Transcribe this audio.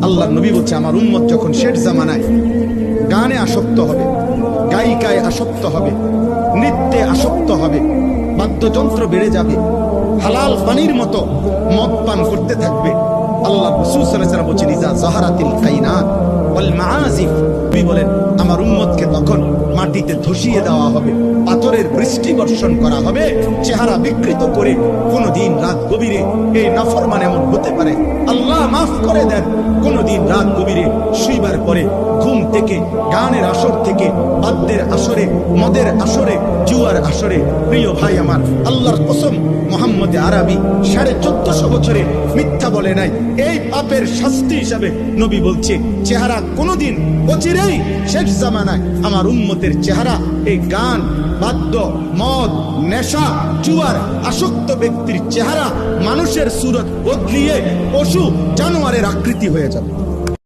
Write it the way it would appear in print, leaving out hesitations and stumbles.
আল্লাহ নবী বলছে আমার উম্মত যখন শেষ জামানায় গানে আসক্ত হবে, গায়িকায় আসক্ত হবে, নৃত্যে আসক্ত হবে, বাদ্যযন্ত্র বেড়ে যাবে, হালাল পানির মতো মদ পান করতে থাকবে। আল্লাহ রাসূল সাল্লাল্লাহু আলাইহি ওয়াসাল্লাম বলেছেন ইজা যাহারাতিল কায়নাত ওয়াল মাআজিফ, নবী বলেন আমার উম্মতকে তখন মাটিতে ধসিয়ে দেওয়া হবে, পাথরের বৃষ্টি বর্ষণ করা হবে, চেহারা বিকৃত করে। কোনদিন রাত গভীরে এই নাফরমান এমন হতে পারে, আল্লাহ মাফ করে দেন, কোনদিন রাত গভীরে শুইবার পরে ঘুম থেকে, গানের আসর থেকে, বাদ্যের আসরে, মদের আসরে, জুয়ার আসরে। প্রিয় ভাই আমার, আল্লাহর কসম, মুহাম্মদ আরবি 1450 বছরে মিথ্যা বলে নাই। এই পাপের শাস্তি হিসাবে নবী বলছে চেহারা কোনদিন অচিরেই শেষ জামানায় আমার উম্মতের চেহারা এই গান, বাদ্য, মদ, নেশা, জুয়ার আসক্ত ব্যক্তির চেহারা মানুষের সুরত বদলিয়ে পশু জানোয়ারের আকৃতি হয়ে যাবে।